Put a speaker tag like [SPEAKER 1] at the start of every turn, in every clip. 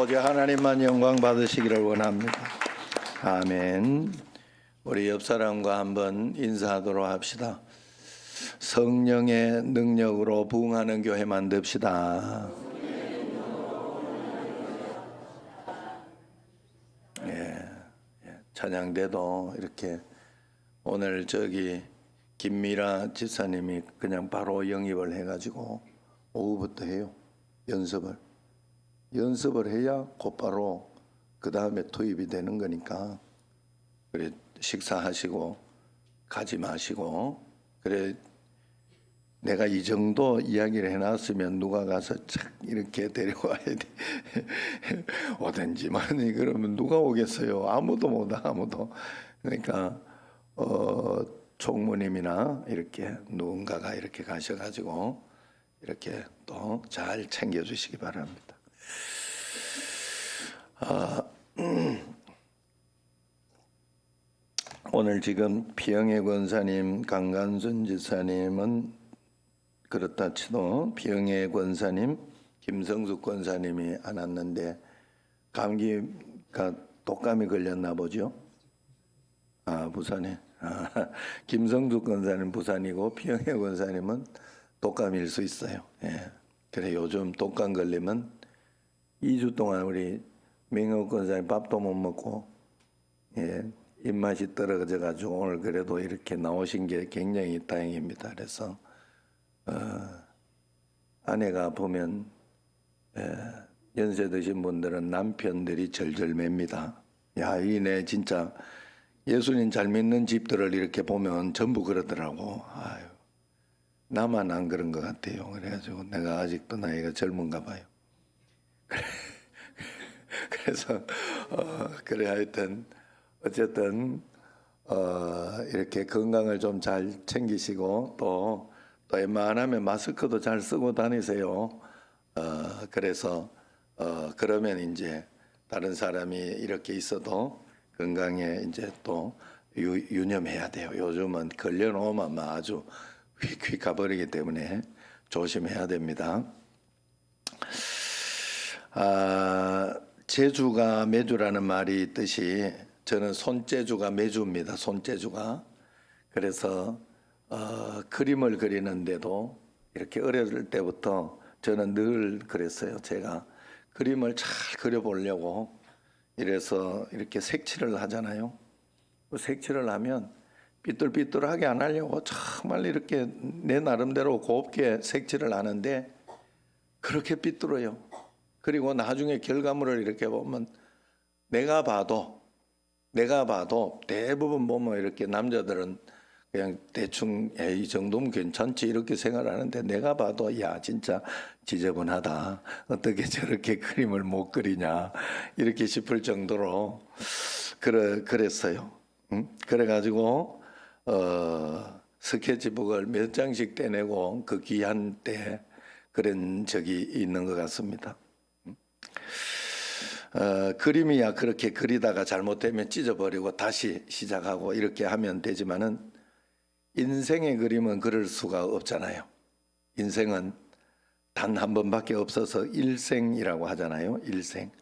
[SPEAKER 1] 오직 하나님만 영광 받으시기를 원합니다. 아멘. 우리 옆 사람과 한번 인사하도록 합시다. 성령의 능력으로 부흥하는 교회 만듭시다. 찬양대도 이렇게 오늘 김미라 집사님이 그냥 바로 영입을 해가지고 오후부터 해요. 연습을 해야 곧바로 그 다음에 투입이 되는 거니까. 그래 식사하시고 가지 마시고, 그래 내가 이 정도 이야기를 해놨으면 누가 가서 착 이렇게 데려와야 돼. 오든지만이 그러면 누가 오겠어요? 아무도 못 와, 아무도. 그러니까 총무님이나 이렇게 누군가가 이렇게 가셔가지고 이렇게 또 잘 챙겨주시기 바랍니다. 오늘 지금 피영애 권사님, 강간순 지사님은 그렇다 치도 피영애 권사님, 김성숙 권사님이 안 왔는데 감기가 독감이 걸렸나 보죠. 부산에. 김성숙 권사님 부산이고 피영애 권사님은 독감일 수 있어요. 예. 그래 요즘 독감 걸리면 2주 동안 우리 명호 권사님 밥도 못 먹고 입맛이 떨어져 가지고 오늘 그래도 이렇게 나오신 게 굉장히 다행입니다. 그래서 아내가 보면 연세 드신 분들은 남편들이 절절맵니다. 야, 이네 진짜 예수님 잘 믿는 집들을 이렇게 보면 전부 그러더라고. 아유, 나만 안 그런 것 같아요. 그래가지고 내가 아직도 나이가 젊은가 봐요. 그래서 그래 하여튼 어쨌든 이렇게 건강을 좀 잘 챙기시고 또 웬만하면 마스크도 잘 쓰고 다니세요. 그래서 그러면 이제 다른 사람이 이렇게 있어도 건강에 이제 또 유념해야 돼요. 요즘은 걸려놓으면 아주 휙휙 가버리기 때문에 조심해야 됩니다. 제주가 매주라는 말이 있듯이 저는 손재주가 매주입니다. 손재주가. 그래서 그림을 그리는데도 이렇게 어렸을 때부터 저는 늘 그랬어요. 제가 그림을 잘 그려보려고 이래서 이렇게 색칠을 하잖아요. 색칠을 하면 삐뚤삐뚤하게 안 하려고 정말 이렇게 내 나름대로 곱게 색칠을 하는데 그렇게 삐뚤어요. 그리고 나중에 결과물을 이렇게 보면 내가 봐도 대부분 보면 이렇게 남자들은 그냥 대충 이 정도면 괜찮지 이렇게 생각하는데 내가 봐도 야 진짜 지저분하다. 어떻게 저렇게 그림을 못 그리냐 이렇게 싶을 정도로 그랬어요. 그래가지고 스케치북을 몇 장씩 떼내고 그 귀한 때 그런 적이 있는 것 같습니다. 그림이야 그렇게 그리다가 잘못되면 찢어버리고 다시 시작하고 이렇게 하면 되지만은 인생의 그림은 그럴 수가 없잖아요. 인생은 단 한 번밖에 없어서 일생이라고 하잖아요. 일생.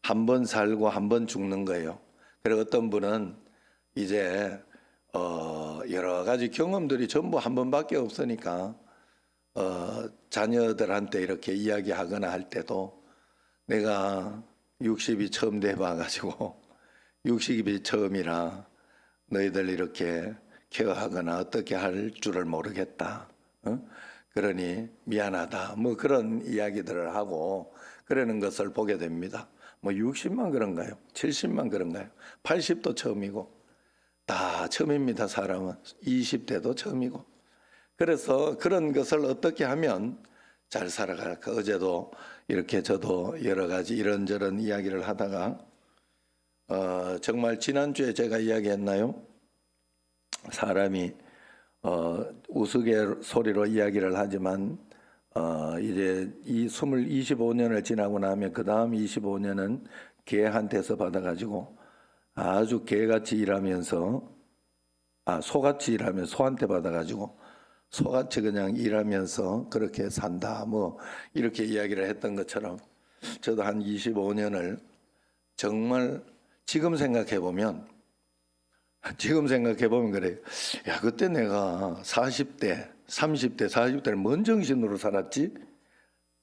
[SPEAKER 1] 한 번 살고 한 번 죽는 거예요. 그리고 어떤 분은 이제 여러 가지 경험들이 전부 한 번밖에 없으니까 자녀들한테 이렇게 이야기하거나 할 때도 내가 60이 처음 돼봐가지고 60이 처음이라 너희들 이렇게 케어하거나 어떻게 할 줄을 모르겠다. 그러니 미안하다. 뭐 그런 이야기들을 하고 그러는 것을 보게 됩니다. 뭐 60만 그런가요? 70만 그런가요? 80도 처음이고 다 처음입니다. 사람은 20대도 처음이고. 그래서 그런 것을 어떻게 하면 잘 살아갈까. 어제도 이렇게 저도 여러 가지 이런저런 이야기를 하다가 정말 지난주에 제가 이야기했나요? 사람이 우스갯소리로 이야기를 하지만 이제 이 25년을 지나고 나면 그 다음 25년은 개한테서 받아가지고 아주 개같이 일하면서 소같이 일하면 소한테 받아가지고 소같이 그냥 일하면서 그렇게 산다 뭐 이렇게 이야기를 했던 것처럼 저도 한 25년을 정말 지금 생각해 보면 그래요. 야, 그때 내가 40대, 30대, 40대를 뭔 정신으로 살았지?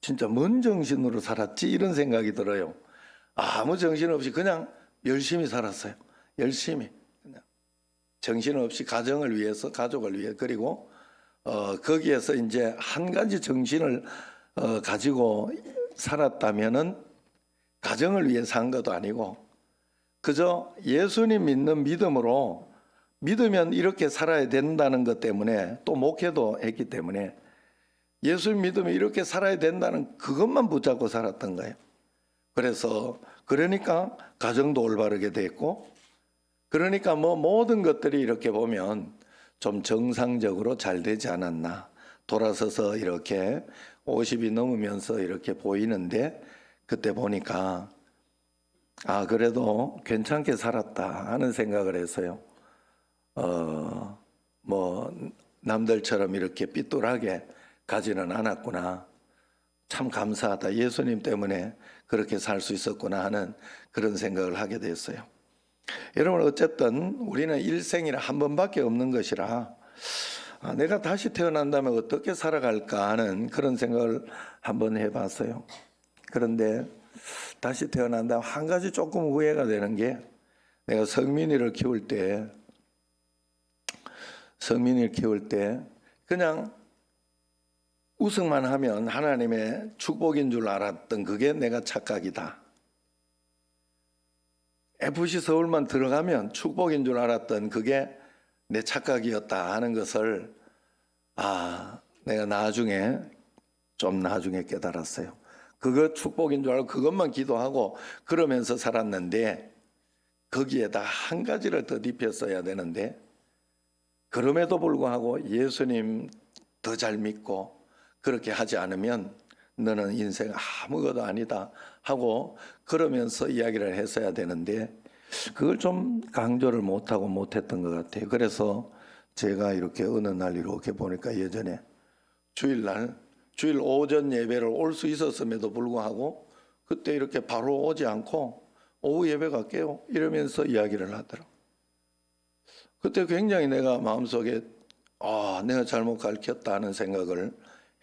[SPEAKER 1] 진짜 뭔 정신으로 살았지? 이런 생각이 들어요. 아무 정신없이 그냥 열심히 살았어요. 열심히. 그냥 정신없이 가정을 위해서, 가족을 위해. 그리고 거기에서 이제 한 가지 정신을 가지고 살았다면은 가정을 위해 산 것도 아니고 그저 예수님 믿는 믿음으로 믿으면 이렇게 살아야 된다는 것 때문에 또 목회도 했기 때문에 예수님 믿으면 이렇게 살아야 된다는 그것만 붙잡고 살았던 거예요. 그래서 그러니까 가정도 올바르게 됐고 그러니까 뭐 모든 것들이 이렇게 보면 좀 정상적으로 잘 되지 않았나. 돌아서서 이렇게 50이 넘으면서 이렇게 보이는데 그때 보니까 그래도 괜찮게 살았다 하는 생각을 해서요. 뭐 남들처럼 이렇게 삐뚤하게 가지는 않았구나. 참 감사하다. 예수님 때문에 그렇게 살 수 있었구나 하는 그런 생각을 하게 됐어요. 여러분 어쨌든 우리는 일생이라 한 번밖에 없는 것이라 내가 다시 태어난다면 어떻게 살아갈까 하는 그런 생각을 한번 해봤어요. 그런데 다시 태어난다면 한 가지 조금 후회가 되는 게 내가 성민이를 키울 때 그냥 우승만 하면 하나님의 축복인 줄 알았던 그게 내가 착각이다. FC 서울만 들어가면 축복인 줄 알았던 그게 내 착각이었다 하는 것을 내가 나중에 깨달았어요. 그거 축복인 줄 알고 그것만 기도하고 그러면서 살았는데 거기에다 한 가지를 더 입혔어야 되는데 그럼에도 불구하고 예수님 더 잘 믿고 그렇게 하지 않으면 너는 인생 아무것도 아니다 하고 그러면서 이야기를 했어야 되는데 그걸 좀 강조를 못했던 것 같아요. 그래서 제가 이렇게 어느 날 이렇게 보니까 예전에 주일 오전 예배를 올 수 있었음에도 불구하고 그때 이렇게 바로 오지 않고 오후 예배 갈게요 이러면서 이야기를 하더라고요. 그때 굉장히 내가 마음속에 내가 잘못 가르쳤다 하는 생각을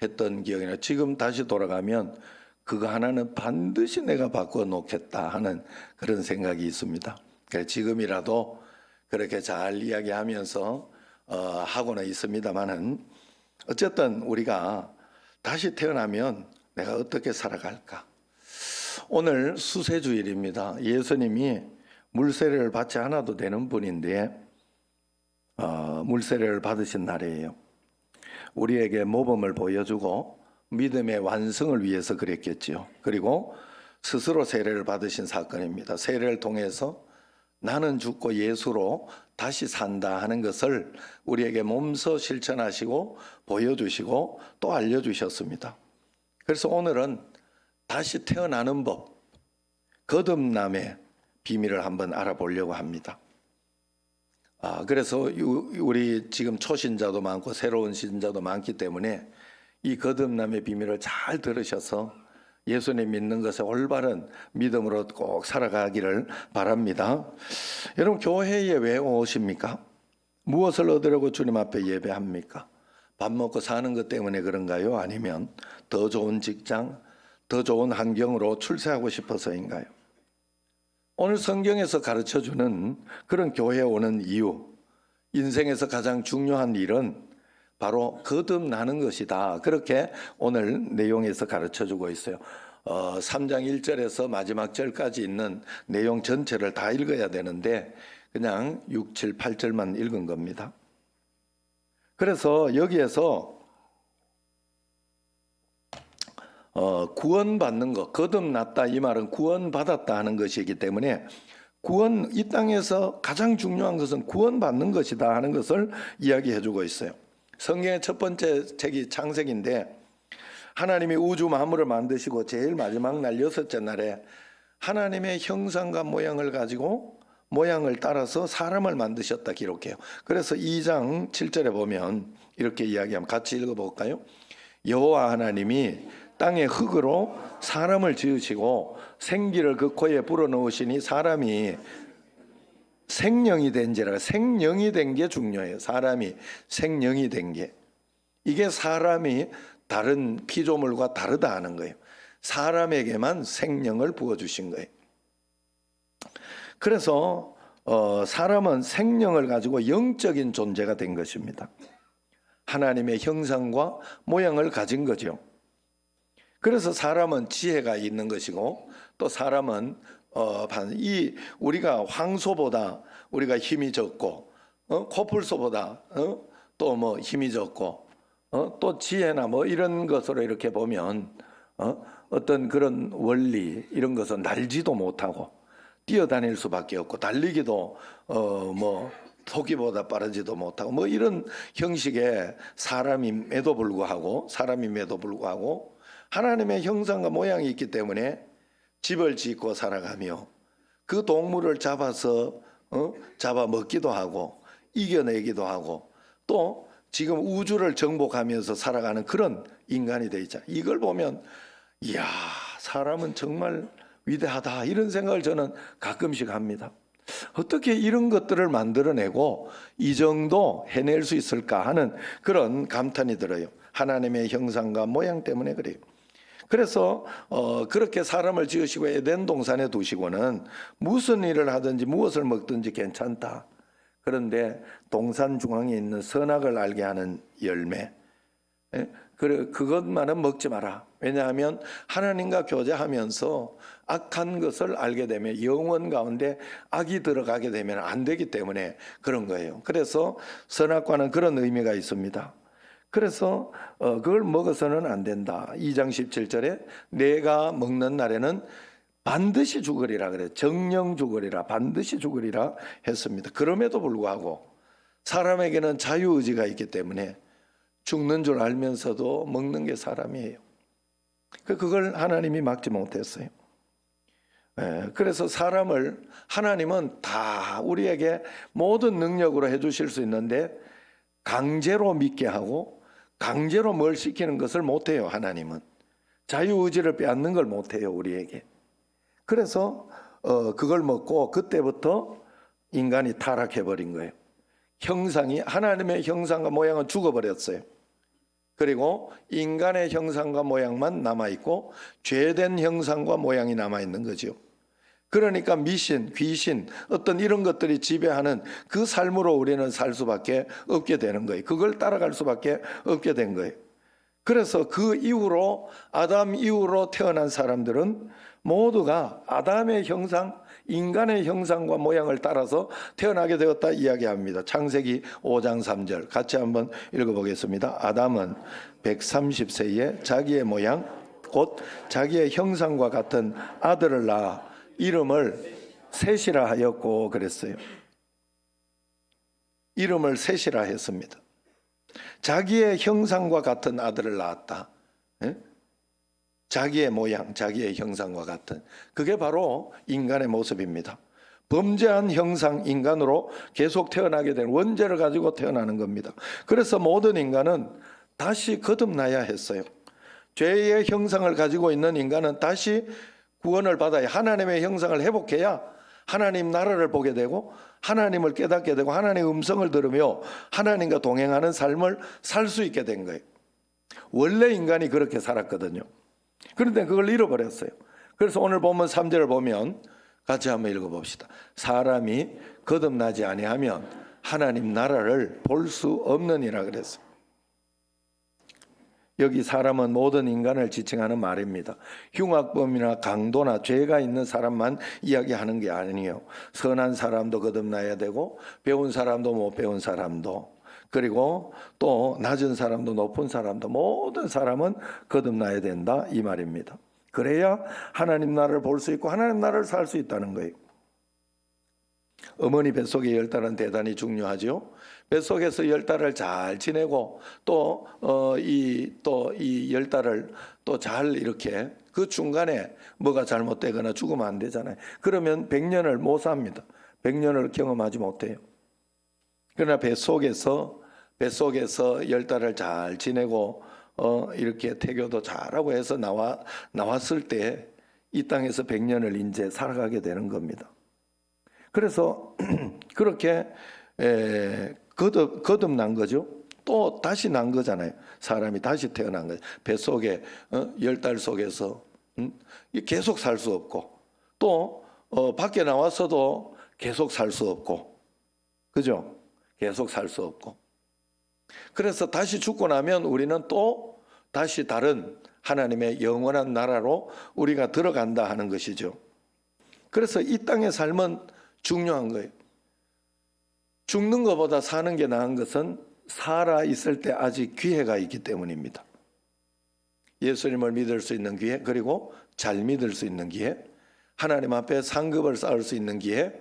[SPEAKER 1] 했던 기억이 나요. 지금 다시 돌아가면 그거 하나는 반드시 내가 바꿔놓겠다 하는 그런 생각이 있습니다. 그래서 지금이라도 그렇게 잘 이야기하면서 하고는 있습니다만은 어쨌든 우리가 다시 태어나면 내가 어떻게 살아갈까? 오늘 수세주일입니다. 예수님이 물세례를 받지 않아도 되는 분인데 물세례를 받으신 날이에요. 우리에게 모범을 보여주고 믿음의 완성을 위해서 그랬겠지요. 그리고 스스로 세례를 받으신 사건입니다. 세례를 통해서 나는 죽고 예수로 다시 산다 하는 것을 우리에게 몸소 실천하시고 보여주시고 또 알려주셨습니다. 그래서 오늘은 다시 태어나는 법, 거듭남의 비밀을 한번 알아보려고 합니다. 그래서 우리 지금 초신자도 많고 새로운 신자도 많기 때문에 이 거듭남의 비밀을 잘 들으셔서 예수님 믿는 것에 올바른 믿음으로 꼭 살아가기를 바랍니다. 여러분 교회에 왜 오십니까? 무엇을 얻으려고 주님 앞에 예배합니까? 밥 먹고 사는 것 때문에 그런가요? 아니면 더 좋은 직장, 더 좋은 환경으로 출세하고 싶어서인가요? 오늘 성경에서 가르쳐주는 그런 교회에 오는 이유, 인생에서 가장 중요한 일은 바로 거듭나는 것이다. 그렇게 오늘 내용에서 가르쳐주고 있어요. 3장 1절에서 마지막 절까지 있는 내용 전체를 다 읽어야 되는데 그냥 6, 7, 8절만 읽은 겁니다. 그래서 여기에서 구원받는 것, 거듭났다 이 말은 구원받았다 하는 것이기 때문에 이 땅에서 가장 중요한 것은 구원받는 것이다 하는 것을 이야기해 주고 있어요. 성경의 첫 번째 책이 창세기인데 하나님이 우주 만물을 만드시고 제일 마지막 날 6째 날에 하나님의 형상과 모양을 가지고 모양을 따라서 사람을 만드셨다 기록해요. 그래서 2장 7절에 보면 이렇게 이야기하면 같이 읽어볼까요? 여호와 하나님이 땅의 흙으로 사람을 지으시고 생기를 그 코에 불어넣으시니 사람이 생령이 된지라. 생령이 된 게 중요해요. 사람이 생령이 된 게. 이게 사람이 다른 피조물과 다르다 하는 거예요. 사람에게만 생령을 부어주신 거예요. 그래서 사람은 생령을 가지고 영적인 존재가 된 것입니다. 하나님의 형상과 모양을 가진 거죠. 그래서 사람은 지혜가 있는 것이고, 또 사람은 우리가 황소보다 우리가 힘이 적고, 코뿔소보다 또 뭐 힘이 적고, 또 지혜나 뭐 이런 것으로 이렇게 보면 어떤 그런 원리 이런 것은 날지도 못하고 뛰어다닐 수밖에 없고, 달리기도 뭐 토끼보다 빠르지도 못하고 뭐 이런 형식의 사람임에도 불구하고 하나님의 형상과 모양이 있기 때문에 집을 짓고 살아가며 그 동물을 잡아서 잡아먹기도 하고 이겨내기도 하고 또 지금 우주를 정복하면서 살아가는 그런 인간이 되어 있잖아요. 이걸 보면 이야, 사람은 정말 위대하다 이런 생각을 저는 가끔씩 합니다. 어떻게 이런 것들을 만들어내고 이 정도 해낼 수 있을까 하는 그런 감탄이 들어요. 하나님의 형상과 모양 때문에 그래요. 그래서 그렇게 사람을 지으시고 에덴 동산에 두시고는 무슨 일을 하든지 무엇을 먹든지 괜찮다. 그런데 동산 중앙에 있는 선악을 알게 하는 열매, 그것만은 먹지 마라. 왜냐하면 하나님과 교제하면서 악한 것을 알게 되면 영혼 가운데 악이 들어가게 되면 안 되기 때문에 그런 거예요. 그래서 선악과는 그런 의미가 있습니다. 그래서 그걸 먹어서는 안 된다. 2장 17절에 내가 먹는 날에는 반드시 죽으리라 그래요. 정령 죽으리라, 반드시 죽으리라 했습니다. 그럼에도 불구하고 사람에게는 자유의지가 있기 때문에 죽는 줄 알면서도 먹는 게 사람이에요. 그걸 하나님이 막지 못했어요. 그래서 사람을 하나님은 다 우리에게 모든 능력으로 해주실 수 있는데 강제로 믿게 하고 강제로 뭘 시키는 것을 못해요. 하나님은 자유의지를 빼앗는 걸 못해요, 우리에게. 그래서 그걸 먹고 그때부터 인간이 타락해버린 거예요. 하나님의 형상과 모양은 죽어버렸어요. 그리고 인간의 형상과 모양만 남아있고 죄된 형상과 모양이 남아있는 거죠. 그러니까 미신, 귀신, 어떤 이런 것들이 지배하는 그 삶으로 우리는 살 수밖에 없게 되는 거예요. 그걸 따라갈 수밖에 없게 된 거예요. 그래서 그 이후로 아담 이후로 태어난 사람들은 모두가 아담의 형상, 인간의 형상과 모양을 따라서 태어나게 되었다 이야기합니다. 창세기 5장 3절 같이 한번 읽어보겠습니다. 아담은 130세에 자기의 모양 곧 자기의 형상과 같은 아들을 낳아 이름을 셋이라 하였고 그랬어요. 이름을 셋이라 했습니다. 자기의 형상과 같은 아들을 낳았다. 자기의 모양, 자기의 형상과 같은, 그게 바로 인간의 모습입니다. 범죄한 형상 인간으로 계속 태어나게 된 원죄를 가지고 태어나는 겁니다. 그래서 모든 인간은 다시 거듭나야 했어요. 죄의 형상을 가지고 있는 인간은 다시 구원을 받아야, 하나님의 형상을 회복해야 하나님 나라를 보게 되고 하나님을 깨닫게 되고 하나님의 음성을 들으며 하나님과 동행하는 삶을 살 수 있게 된 거예요. 원래 인간이 그렇게 살았거든요. 그런데 그걸 잃어버렸어요. 그래서 오늘 본문 3절을 보면 같이 한번 읽어봅시다. 사람이 거듭나지 아니하면 하나님 나라를 볼 수 없느니라 그랬어요. 여기 사람은 모든 인간을 지칭하는 말입니다. 흉악범이나 강도나 죄가 있는 사람만 이야기하는 게 아니에요. 선한 사람도 거듭나야 되고 배운 사람도 못 배운 사람도, 그리고 또 낮은 사람도 높은 사람도, 모든 사람은 거듭나야 된다 이 말입니다. 그래야 하나님 나라를 볼 수 있고 하나님 나라를 살 수 있다는 거예요. 어머니 뱃속의 열달은 대단히 중요하죠. 뱃속에서 열달을 잘 지내고 또 이 열달을 또 잘 이렇게, 그 중간에 뭐가 잘못되거나 죽으면 안 되잖아요. 그러면 100년을 못 삽니다. 100년을 경험하지 못해요. 그러나 뱃속에서 열달을 잘 지내고 이렇게 태교도 잘하고 해서 나왔을 때 이 땅에서 100년을 이제 살아가게 되는 겁니다. 그래서 그렇게 거듭난 거죠. 또 다시 난 거잖아요. 사람이 다시 태어난 거죠. 뱃속에 10달 속에서 계속 살 수 없고 또 밖에 나왔어도 계속 살 수 없고, 그죠? 계속 살 수 없고. 그래서 다시 죽고 나면 우리는 또 다시 다른 하나님의 영원한 나라로 우리가 들어간다 하는 것이죠. 그래서 이 땅의 삶은 중요한 거예요. 죽는 것보다 사는 게 나은 것은 살아 있을 때 아직 기회가 있기 때문입니다. 예수님을 믿을 수 있는 기회, 그리고 잘 믿을 수 있는 기회, 하나님 앞에 상급을 쌓을 수 있는 기회,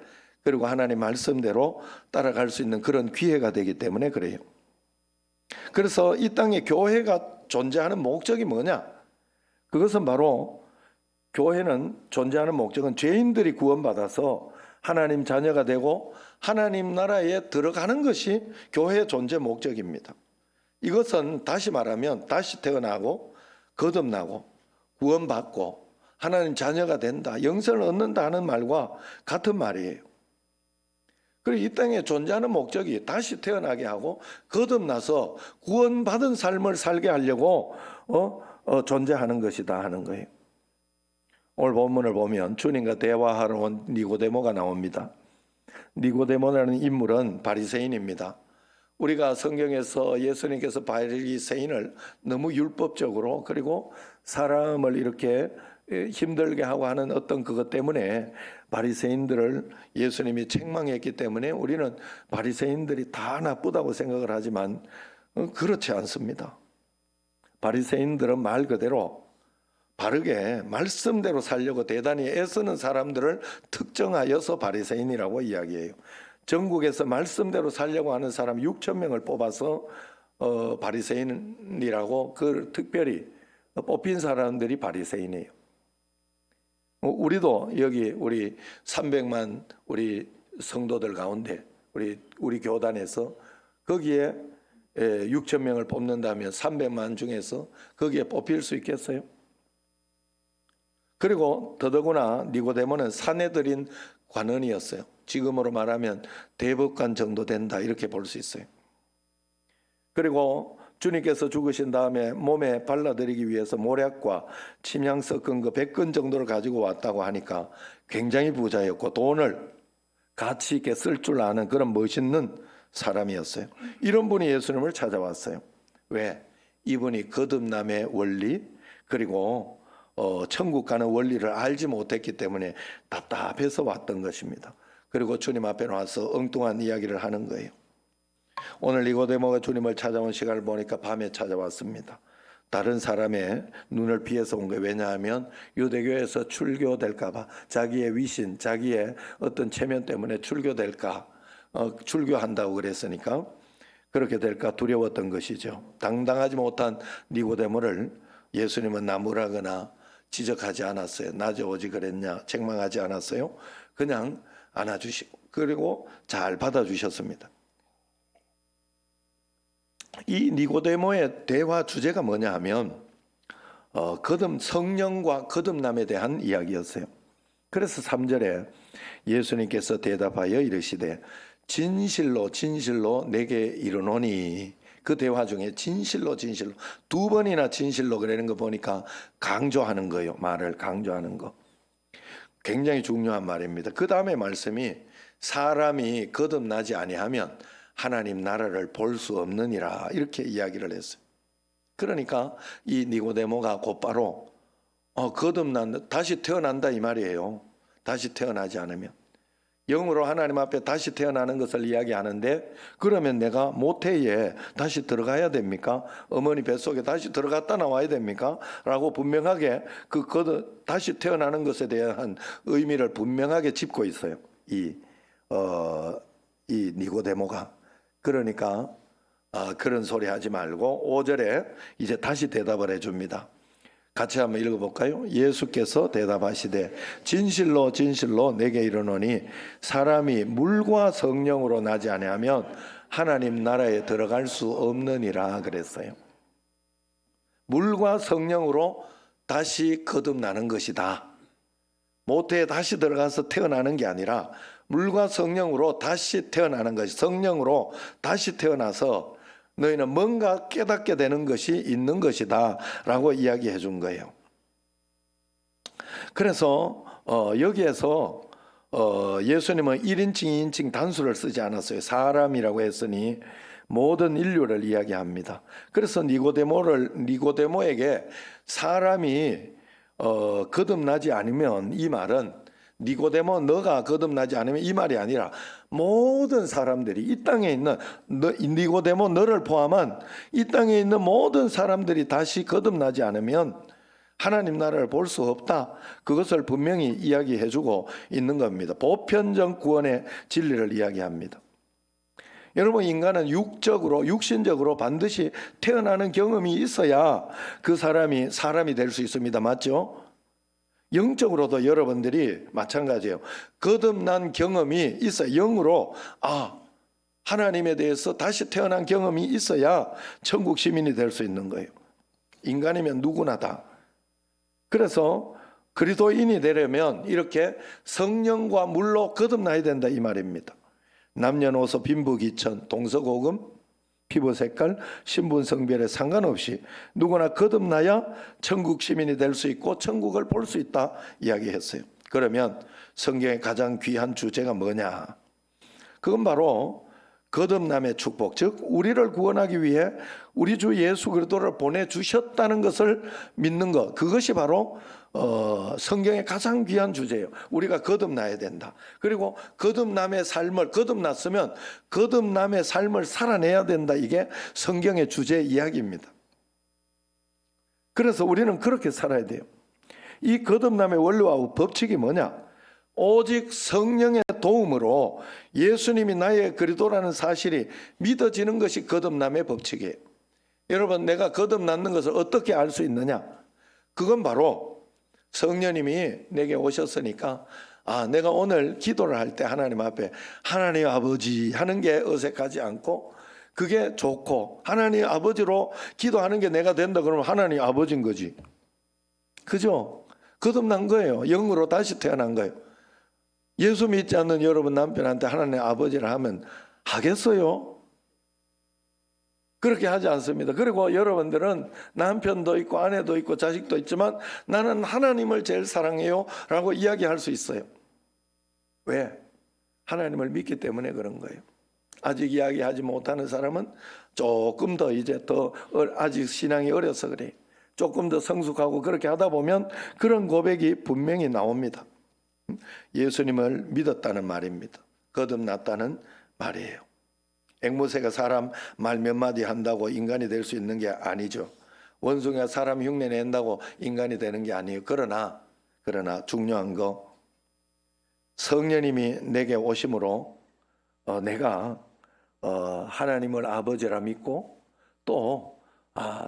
[SPEAKER 1] 그리고 하나님 말씀대로 따라갈 수 있는 그런 기회가 되기 때문에 그래요. 그래서 이 땅에 교회가 존재하는 목적이 뭐냐? 그것은 바로, 교회는 존재하는 목적은 죄인들이 구원받아서 하나님 자녀가 되고 하나님 나라에 들어가는 것이 교회의 존재 목적입니다. 이것은 다시 말하면 다시 태어나고 거듭나고 구원받고 하나님 자녀가 된다, 영생을 얻는다 하는 말과 같은 말이에요. 그리고 이 땅에 존재하는 목적이 다시 태어나게 하고 거듭나서 구원받은 삶을 살게 하려고 존재하는 것이다 하는 거예요. 오늘 본문을 보면 주님과 대화하러 온 니고데모가 나옵니다. 니고데모라는 인물은 바리새인입니다. 우리가 성경에서 예수님께서 바리새인을 너무 율법적으로, 그리고 사람을 이렇게 힘들게 하고 하는 어떤 그것 때문에 바리새인들을 예수님이 책망했기 때문에 우리는 바리새인들이 다 나쁘다고 생각을 하지만 그렇지 않습니다. 바리새인들은 말 그대로 바르게 말씀대로 살려고 대단히 애쓰는 사람들을 특정하여서 바리새인이라고 이야기해요. 전국에서 말씀대로 살려고 하는 사람 6천 명을 뽑아서 바리새인이라고 그 특별히 뽑힌 사람들이 바리새인이에요. 우리도 여기 우리 300만 우리 성도들 가운데 우리 교단에서 거기에 6천 명을 뽑는다면 300만 중에서 거기에 뽑힐 수 있겠어요? 그리고 더더구나 니고데모는 사내들인 관원이었어요. 지금으로 말하면 대법관 정도 된다, 이렇게 볼 수 있어요. 그리고 주님께서 죽으신 다음에 몸에 발라드리기 위해서 모략과 침향 섞은 거 100근 정도를 가지고 왔다고 하니까 굉장히 부자였고 돈을 가치 있게 쓸 줄 아는 그런 멋있는 사람이었어요. 이런 분이 예수님을 찾아왔어요. 왜? 이분이 거듭남의 원리, 그리고 천국 가는 원리를 알지 못했기 때문에 답답해서 왔던 것입니다. 그리고 주님 앞에 나와서 엉뚱한 이야기를 하는 거예요. 오늘 니고데모가 주님을 찾아온 시간을 보니까 밤에 찾아왔습니다. 다른 사람의 눈을 피해서 온 거예요. 왜냐하면 유대교에서 출교될까 봐, 자기의 위신, 자기의 어떤 체면 때문에 출교될까, 출교한다고 그랬으니까 그렇게 될까 두려웠던 것이죠. 당당하지 못한 니고데모를 예수님은 나무라거나 지적하지 않았어요. 낮에 오지 그랬냐, 책망하지 않았어요. 그냥 안아주시고, 그리고 잘 받아주셨습니다. 이 니고데모의 대화 주제가 뭐냐 하면 성령과 거듭남에 대한 이야기였어요. 그래서 3절에 예수님께서 대답하여 이르시되 진실로 진실로 내게 이르노니, 그 대화 중에 진실로 진실로 두 번이나 진실로 그러는 거 보니까 강조하는 거예요. 말을 강조하는 거 굉장히 중요한 말입니다. 그 다음에 말씀이 사람이 거듭나지 아니하면 하나님 나라를 볼 수 없느니라, 이렇게 이야기를 했어요. 그러니까 이 니고데모가 곧바로 거듭난다, 다시 태어난다 이 말이에요. 다시 태어나지 않으면, 영으로 하나님 앞에 다시 태어나는 것을 이야기하는데, 그러면 내가 모태에 다시 들어가야 됩니까? 어머니 뱃속에 다시 들어갔다 나와야 됩니까? 라고 분명하게 다시 태어나는 것에 대한 의미를 분명하게 짚고 있어요. 이 니고데모가. 그러니까 그런 소리 하지 말고 5절에 이제 다시 대답을 해줍니다. 같이 한번 읽어볼까요? 예수께서 대답하시되 진실로 진실로 내게 이르노니 사람이 물과 성령으로 나지 아니하면 하나님 나라에 들어갈 수 없느니라 그랬어요. 물과 성령으로 다시 거듭나는 것이다. 모태에 다시 들어가서 태어나는 게 아니라 물과 성령으로 다시 태어나는 것이, 성령으로 다시 태어나서 너희는 뭔가 깨닫게 되는 것이 있는 것이다 라고 이야기해 준 거예요. 그래서 여기에서 예수님은 1인칭, 2인칭 단수를 쓰지 않았어요. 사람이라고 했으니 모든 인류를 이야기합니다. 그래서 니고데모에게 사람이 거듭나지 않으면, 이 말은 니고데모 너가 거듭나지 않으면 이 말이 아니라 모든 사람들이, 이 땅에 있는 니고데모 너를 포함한 이 땅에 있는 모든 사람들이 다시 거듭나지 않으면 하나님 나라를 볼 수 없다. 그것을 분명히 이야기해 주고 있는 겁니다. 보편적 구원의 진리를 이야기합니다. 여러분, 인간은 육신적으로 반드시 태어나는 경험이 있어야 그 사람이 될 수 있습니다. 맞죠? 영적으로도 여러분들이 마찬가지예요. 거듭난 경험이 있어야, 영으로 하나님에 대해서 다시 태어난 경험이 있어야 천국 시민이 될 수 있는 거예요. 인간이면 누구나 다. 그래서 그리스도인이 되려면 이렇게 성령과 물로 거듭나야 된다, 이 말입니다. 남녀노소 빈부귀천 동서고금 피부 색깔 신분 성별에 상관없이 누구나 거듭나야 천국 시민이 될 수 있고 천국을 볼 수 있다 이야기했어요. 그러면 성경의 가장 귀한 주제가 뭐냐? 그건 바로 거듭남의 축복, 즉 우리를 구원하기 위해 우리 주 예수 그리스도를 보내주셨다는 것을 믿는 것, 그것이 바로 성경의 가장 귀한 주제예요. 우리가 거듭나야 된다. 그리고 거듭남의 삶을, 거듭났으면 거듭남의 삶을 살아내야 된다. 이게 성경의 주제 이야기입니다. 그래서 우리는 그렇게 살아야 돼요. 이 거듭남의 원리와 법칙이 뭐냐? 오직 성령의 도움으로 예수님이 나의 그리스도라는 사실이 믿어지는 것이 거듭남의 법칙이에요. 여러분, 내가 거듭났는 것을 어떻게 알 수 있느냐? 그건 바로 성령님이 내게 오셨으니까 내가 오늘 기도를 할 때 하나님 앞에 하나님 아버지 하는 게 어색하지 않고 그게 좋고, 하나님 아버지로 기도하는 게 내가 된다 그러면 하나님 아버지인 거지. 그죠? 거듭난 거예요. 영으로 다시 태어난 거예요. 예수 믿지 않는 여러분 남편한테 하나님 아버지를 하면 하겠어요? 그렇게 하지 않습니다. 그리고 여러분들은 남편도 있고 아내도 있고 자식도 있지만 나는 하나님을 제일 사랑해요 라고 이야기할 수 있어요. 왜? 하나님을 믿기 때문에 그런 거예요. 아직 이야기하지 못하는 사람은 조금 더 아직 신앙이 어려서 그래요. 조금 더 성숙하고 그렇게 하다 보면 그런 고백이 분명히 나옵니다. 예수님을 믿었다는 말입니다. 거듭났다는 말이에요. 앵무새가 사람 말 몇 마디 한다고 인간이 될 수 있는 게 아니죠. 원숭이가 사람 흉내 낸다고 인간이 되는 게 아니에요. 그러나 중요한 거, 성령님이 내게 오심으로 내가 하나님을 아버지라 믿고 또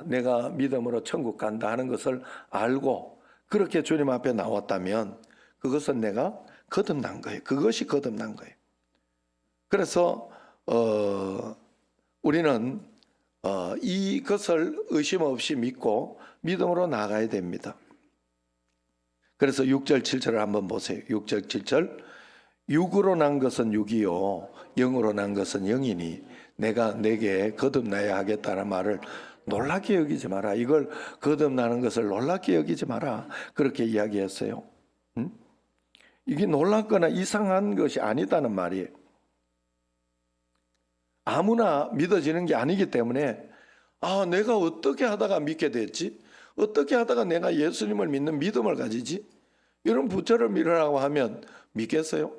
[SPEAKER 1] 내가 믿음으로 천국 간다 하는 것을 알고 그렇게 주님 앞에 나왔다면 그것은 내가 거듭난 거예요. 그것이 거듭난 거예요. 그래서 우리는 이것을 의심 없이 믿고 믿음으로 나가야 됩니다. 그래서 6절 7절을 한번 보세요. 6절 7절, 육으로 난 것은 육이요 영으로 난 것은 영이니 내가 내게 거듭나야 하겠다는 말을 놀랍게 여기지 마라. 이걸 거듭나는 것을 놀랍게 여기지 마라. 그렇게 이야기했어요. 이게 놀랍거나 이상한 것이 아니다는 말이에요. 아무나 믿어지는 게 아니기 때문에 내가 어떻게 하다가 믿게 됐지? 어떻게 하다가 내가 예수님을 믿는 믿음을 가지지? 이런 부처를 믿으라고 하면 믿겠어요?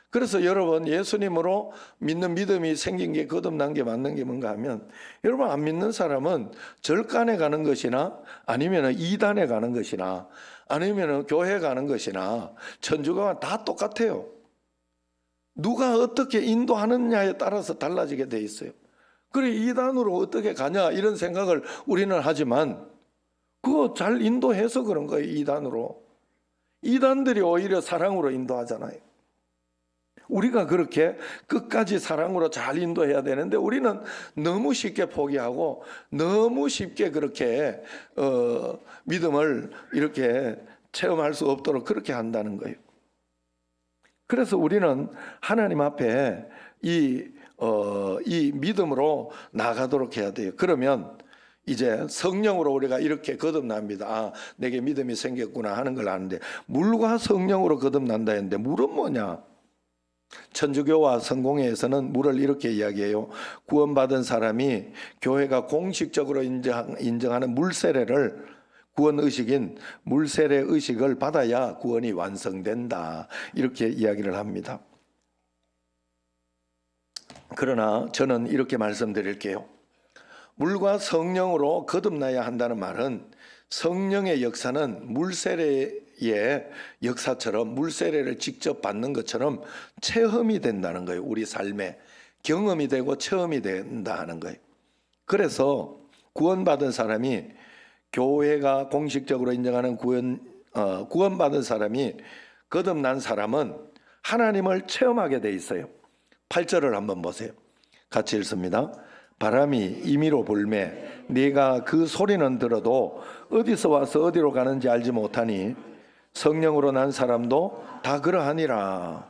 [SPEAKER 1] 그래서 여러분, 예수님으로 믿는 믿음이 생긴 게 거듭난 게 맞는 게 뭔가 하면, 여러분 안 믿는 사람은 절간에 가는 것이나 아니면 이단에 가는 것이나 아니면 교회 가는 것이나 천주교가 다 똑같아요. 누가 어떻게 인도하느냐에 따라서 달라지게 돼 있어요. 그래, 이단으로 어떻게 가냐 이런 생각을 우리는 하지만 그거 잘 인도해서 그런 거예요. 이단으로. 이단들이 오히려 사랑으로 인도하잖아요. 우리가 그렇게 끝까지 사랑으로 잘 인도해야 되는데 우리는 너무 쉽게 포기하고 너무 쉽게 그렇게 믿음을 이렇게 체험할 수 없도록 그렇게 한다는 거예요. 그래서 우리는 하나님 앞에 이 믿음으로 나가도록 해야 돼요. 그러면 이제 성령으로 우리가 이렇게 거듭납니다. 아, 내게 믿음이 생겼구나 하는 걸 아는데, 물과 성령으로 거듭난다 했는데 물은 뭐냐? 천주교와 성공회에서는 물을 이렇게 이야기해요. 구원받은 사람이 교회가 공식적으로 인정하는 물세례를, 구원의식인 물세례 의식을 받아야 구원이 완성된다, 이렇게 이야기를 합니다. 그러나 저는 이렇게 말씀드릴게요. 물과 성령으로 거듭나야 한다는 말은 성령의 역사는 물세례의 역사처럼, 물세례를 직접 받는 것처럼 체험이 된다는 거예요. 우리 삶에 경험이 되고 체험이 된다 하는 거예요. 그래서 구원받은 사람이, 교회가 공식적으로 인정하는 구원받은 사람이, 거듭난 사람은 하나님을 체험하게 돼 있어요. 8절을 한번 보세요. 같이 읽습니다. 바람이 임의로 불매 네가 그 소리는 들어도 어디서 와서 어디로 가는지 알지 못하니 성령으로 난 사람도 다 그러하니라.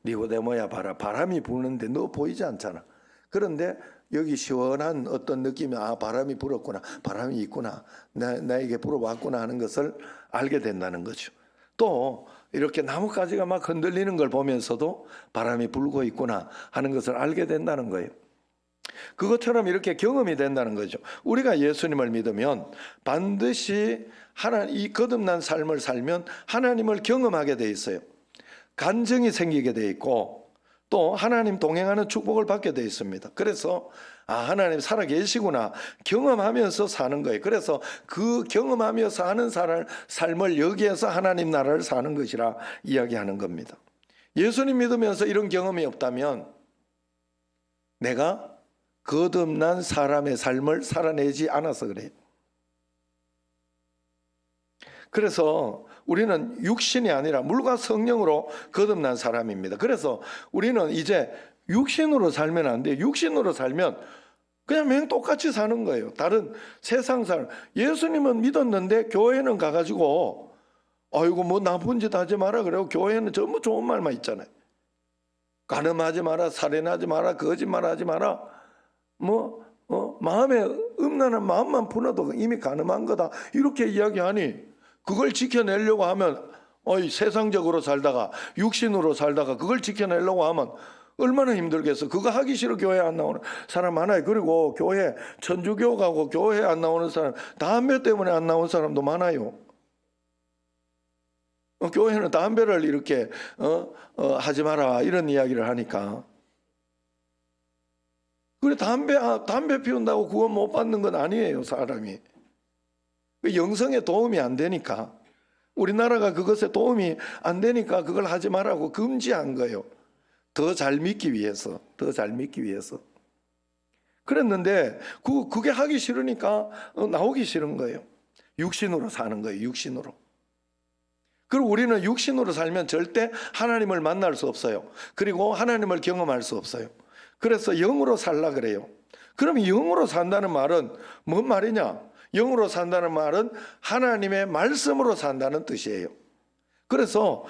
[SPEAKER 1] 니고데모야, 봐라. 바람이 부는데 너 보이지 않잖아. 그런데 여기 시원한 어떤 느낌이, 아, 바람이 불었구나, 바람이 있구나, 나에게 불어왔구나 하는 것을 알게 된다는 거죠. 또 이렇게 나뭇가지가 막 흔들리는 걸 보면서도 바람이 불고 있구나 하는 것을 알게 된다는 거예요. 그것처럼 이렇게 경험이 된다는 거죠. 우리가 예수님을 믿으면 반드시 이 거듭난 삶을 살면 하나님을 경험하게 돼 있어요. 간증이 생기게 돼 있고 또 하나님 동행하는 축복을 받게 돼 있습니다. 그래서 아, 하나님 살아 계시구나 경험하면서 사는 거예요. 그래서 그 경험하며 사는 삶을 여기에서 하나님 나라를 사는 것이라 이야기하는 겁니다. 예수님 믿으면서 이런 경험이 없다면 내가 거듭난 사람의 삶을 살아내지 않아서 그래요. 그래서 우리는 육신이 아니라 물과 성령으로 거듭난 사람입니다. 그래서 우리는 이제 육신으로 살면 안 돼요. 육신으로 살면 그냥 맹 똑같이 사는 거예요. 다른 세상 사람. 예수님은 믿었는데 교회는 가가지고 아이고 뭐 나쁜 짓 하지 마라 그래요. 교회는 전부 좋은 말만 있잖아요. 간음하지 마라, 살인하지 마라, 거짓말하지 마라. 마음에 음란한 마음만 품어도 이미 간음한 거다, 이렇게 이야기하니 그걸 지켜내려고 하면 세상적으로 살다가 육신으로 살다가 그걸 지켜내려고 하면 얼마나 힘들겠어. 그거 하기 싫어 교회 안 나오는 사람 많아요. 그리고 교회 천주교 가고 교회 안 나오는 사람, 담배 때문에 안 나오는 사람도 많아요. 교회는 담배를 이렇게 하지 마라 이런 이야기를 하니까. 그래, 담배 피운다고 구원 못 받는 건 아니에요, 사람이. 영성에 도움이 안 되니까, 우리나라가 그것에 도움이 안 되니까 그걸 하지 말라고 금지한 거예요. 더 잘 믿기 위해서, 더 잘 믿기 위해서. 그랬는데 그게 하기 싫으니까 나오기 싫은 거예요. 육신으로 사는 거예요, 육신으로. 그리고 우리는 육신으로 살면 절대 하나님을 만날 수 없어요. 그리고 하나님을 경험할 수 없어요. 그래서 영으로 살라 그래요. 그럼 영으로 산다는 말은 뭔 말이냐? 영으로 산다는 말은 하나님의 말씀으로 산다는 뜻이에요. 그래서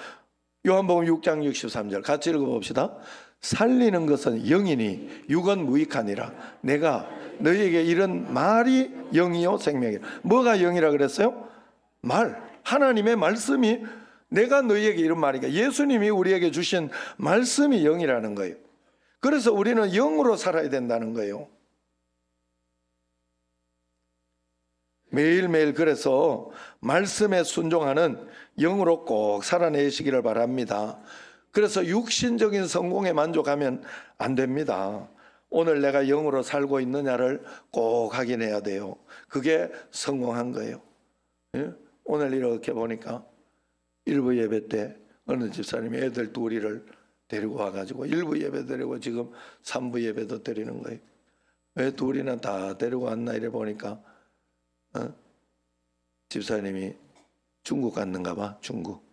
[SPEAKER 1] 요한복음 6장 63절 같이 읽어봅시다. 살리는 것은 영이니 육은 무익하니라. 내가 너희에게 이런 말이 영이요 생명이라. 뭐가 영이라 그랬어요? 말. 하나님의 말씀이, 내가 너희에게 이런 말이니까 예수님이 우리에게 주신 말씀이 영이라는 거예요. 그래서 우리는 영으로 살아야 된다는 거예요. 매일매일 그래서 말씀에 순종하는 영으로 꼭 살아내시기를 바랍니다. 그래서 육신적인 성공에 만족하면 안 됩니다. 오늘 내가 영으로 살고 있느냐를 꼭 확인해야 돼요. 그게 성공한 거예요. 예? 오늘 이렇게 보니까 일부 예배 때 어느 집사님이 애들 둘이를 데리고 와가지고 일부 예배 드리고 지금 3부 예배도 드리는 거예요. 왜 둘이나 다 데리고 왔나 이래 보니까 집사님이 중국 갔는가 봐. 중국.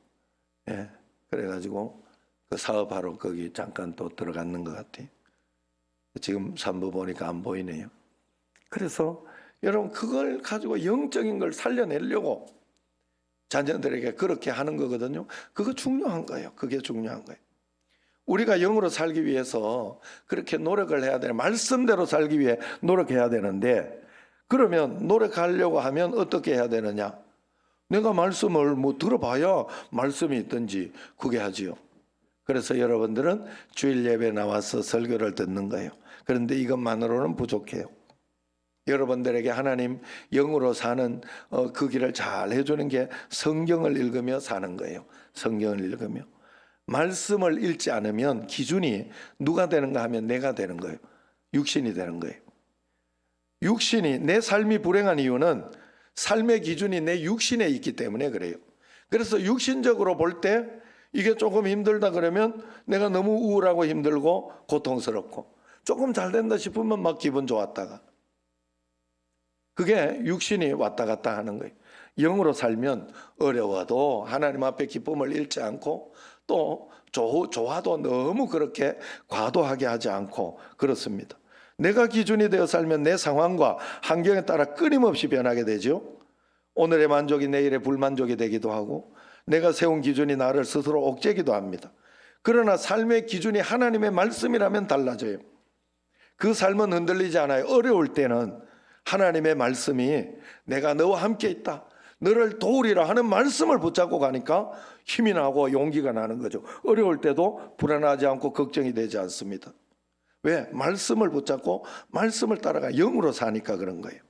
[SPEAKER 1] 예. 그래가지고 그 사업하러 거기 잠깐 또 들어갔는 것 같아요. 지금 3부 보니까 안 보이네요. 그래서 여러분 그걸 가지고 영적인 걸 살려내려고 자녀들에게 그렇게 하는 거거든요. 그거 중요한 거예요. 그게 중요한 거예요. 우리가 영으로 살기 위해서 그렇게 노력을 해야 되는, 말씀대로 살기 위해 노력해야 되는데, 그러면 노력하려고 하면 어떻게 해야 되느냐? 내가 말씀을 뭐 들어봐야 말씀이 있든지 그게 하지요. 그래서 여러분들은 주일 예배 나와서 설교를 듣는 거예요. 그런데 이것만으로는 부족해요. 여러분들에게 하나님 영으로 사는 그 길을 잘 해주는 게 성경을 읽으며 사는 거예요. 성경을 읽으며. 말씀을 읽지 않으면 기준이 누가 되는가 하면 내가 되는 거예요. 육신이 되는 거예요. 육신이, 내 삶이 불행한 이유는 삶의 기준이 내 육신에 있기 때문에 그래요. 그래서 육신적으로 볼 때 이게 조금 힘들다 그러면 내가 너무 우울하고 힘들고 고통스럽고, 조금 잘 된다 싶으면 막 기분 좋았다가, 그게 육신이 왔다 갔다 하는 거예요. 영으로 살면 어려워도 하나님 앞에 기쁨을 잃지 않고, 또 좋아도 너무 그렇게 과도하게 하지 않고 그렇습니다. 내가 기준이 되어 살면 내 상황과 환경에 따라 끊임없이 변하게 되죠. 오늘의 만족이 내일의 불만족이 되기도 하고, 내가 세운 기준이 나를 스스로 옥죄기도 합니다. 그러나 삶의 기준이 하나님의 말씀이라면 달라져요. 그 삶은 흔들리지 않아요. 어려울 때는 하나님의 말씀이 내가 너와 함께 있다, 너를 도우리라 하는 말씀을 붙잡고 가니까 힘이 나고 용기가 나는 거죠. 어려울 때도 불안하지 않고 걱정이 되지 않습니다. 왜? 말씀을 붙잡고 말씀을 따라가 영으로 사니까 그런 거예요.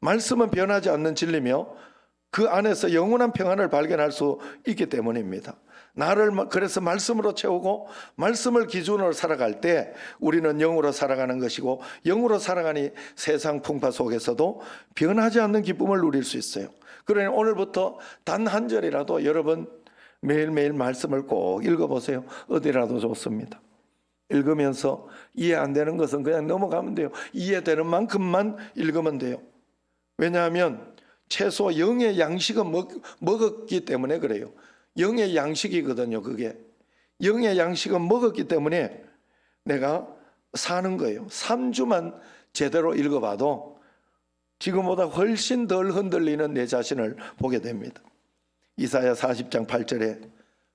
[SPEAKER 1] 말씀은 변하지 않는 진리며 그 안에서 영원한 평안을 발견할 수 있기 때문입니다. 나를 그래서 말씀으로 채우고 말씀을 기준으로 살아갈 때 우리는 영으로 살아가는 것이고, 영으로 살아가니 세상 풍파 속에서도 변하지 않는 기쁨을 누릴 수 있어요. 그러니 오늘부터 단 한 절이라도 여러분 매일매일 말씀을 꼭 읽어보세요. 어디라도 좋습니다. 읽으면서 이해 안 되는 것은 그냥 넘어가면 돼요. 이해되는 만큼만 읽으면 돼요. 왜냐하면 최소 영의 양식은 먹었기 때문에 그래요. 영의 양식이거든요. 그게 영의 양식은 먹었기 때문에 내가 사는 거예요. 3주만 제대로 읽어봐도 지금보다 훨씬 덜 흔들리는 내 자신을 보게 됩니다. 이사야 40장 8절에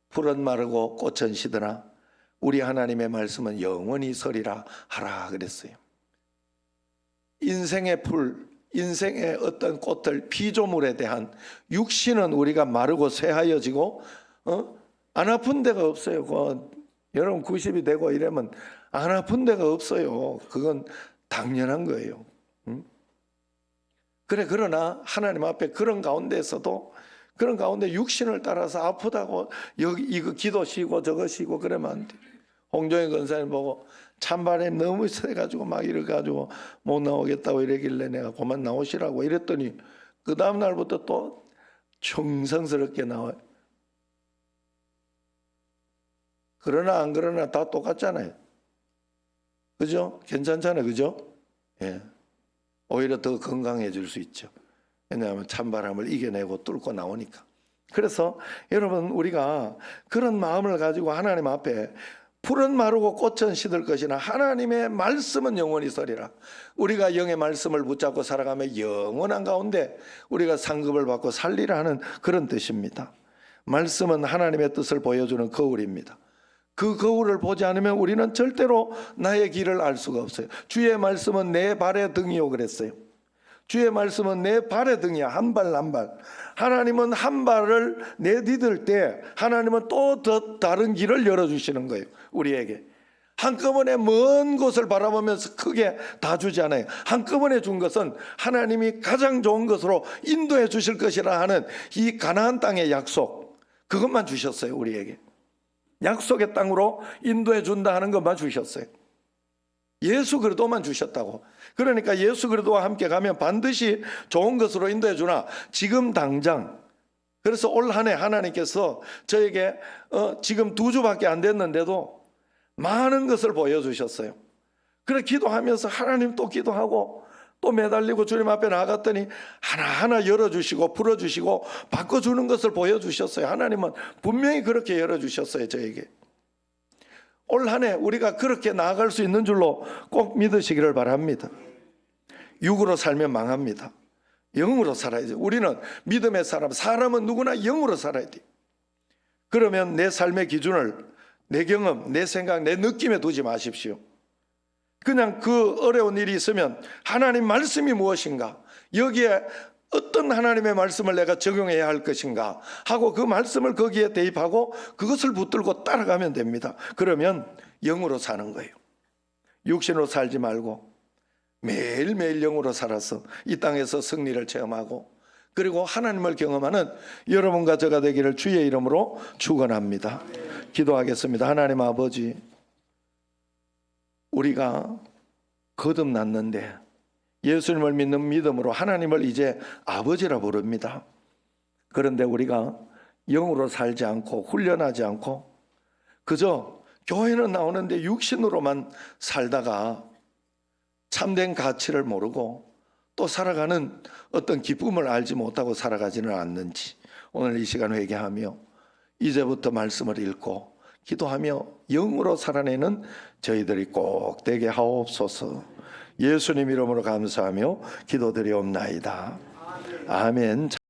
[SPEAKER 1] 풀은 마르고 꽃은 시드나 우리 하나님의 말씀은 영원히 서리라 하라 그랬어요. 인생의 풀, 인생의 어떤 꽃들, 피조물에 대한 육신은 우리가 마르고 쇠하여지고 안 아픈 데가 없어요. 여러분 90이 되고 이러면 안 아픈 데가 없어요. 그건 당연한 거예요. 그래, 그러나 하나님 앞에 그런 가운데에서도, 그런 가운데 육신을 따라서 아프다고 여기 이거 기도 쉬고 저거 쉬고 그러면 안 돼. 홍종의 권사님 보고 찬바람이 너무 세가지고 막 이래가지고 못 나오겠다고 이러길래 내가 그만 나오시라고 이랬더니 그 다음 날부터 또 정성스럽게 나와요. 그러나 안 그러나 다 똑같잖아요. 그죠? 괜찮잖아요. 그죠? 예. 오히려 더 건강해질 수 있죠. 왜냐하면 찬바람을 이겨내고 뚫고 나오니까. 그래서 여러분 우리가 그런 마음을 가지고 하나님 앞에 풀은 마르고 꽃은 시들 것이나 하나님의 말씀은 영원히 서리라. 우리가 영의 말씀을 붙잡고 살아가며 영원한 가운데 우리가 상급을 받고 살리라 하는 그런 뜻입니다. 말씀은 하나님의 뜻을 보여주는 거울입니다. 그 거울을 보지 않으면 우리는 절대로 나의 길을 알 수가 없어요. 주의 말씀은 내 발의 등이요 그랬어요. 주의 말씀은 내 발의 등이야. 한 발 한 발. 하나님은 한 발을 내디딜 때 하나님은 또 더 다른 길을 열어주시는 거예요. 우리에게 한꺼번에 먼 곳을 바라보면서 크게 다 주지 않아요. 한꺼번에 준 것은 하나님이 가장 좋은 것으로 인도해 주실 것이라 하는 이 가나안 땅의 약속, 그것만 주셨어요. 우리에게 약속의 땅으로 인도해 준다 하는 것만 주셨어요. 예수 그리스도만 주셨다고. 그러니까 예수 그리스도와 함께 가면 반드시 좋은 것으로 인도해 주나 지금 당장, 그래서 올 한 해 하나님께서 저에게 지금 2주밖에 안 됐는데도 많은 것을 보여주셨어요. 그래 기도하면서 하나님 또 기도하고 또 매달리고 주님 앞에 나갔더니 하나하나 열어주시고 풀어주시고 바꿔주는 것을 보여주셨어요. 하나님은 분명히 그렇게 열어주셨어요. 저에게. 올 한 해 우리가 그렇게 나아갈 수 있는 줄로 꼭 믿으시기를 바랍니다. 육으로 살면 망합니다. 영으로 살아야죠. 우리는 믿음의 사람은 누구나 영으로 살아야 돼요. 그러면 내 삶의 기준을 내 경험, 내 생각, 내 느낌에 두지 마십시오. 그냥 그 어려운 일이 있으면 하나님 말씀이 무엇인가, 여기에 어떤 하나님의 말씀을 내가 적용해야 할 것인가 하고 그 말씀을 거기에 대입하고 그것을 붙들고 따라가면 됩니다. 그러면 영으로 사는 거예요. 육신으로 살지 말고 매일매일 영으로 살아서 이 땅에서 승리를 체험하고 그리고 하나님을 경험하는 여러분과 저가 되기를 주의 이름으로 축원합니다. 기도하겠습니다. 하나님 아버지, 우리가 거듭났는데 예수님을 믿는 믿음으로 하나님을 이제 아버지라 부릅니다. 그런데 우리가 영으로 살지 않고 훈련하지 않고 그저 교회는 나오는데 육신으로만 살다가 참된 가치를 모르고 또 살아가는 어떤 기쁨을 알지 못하고 살아가지는 않는지 오늘 이 시간 회개하며 이제부터 말씀을 읽고 기도하며 영으로 살아내는 저희들이 꼭 되게 하옵소서. 예수님 이름으로 감사하며 기도드리옵나이다. 아멘.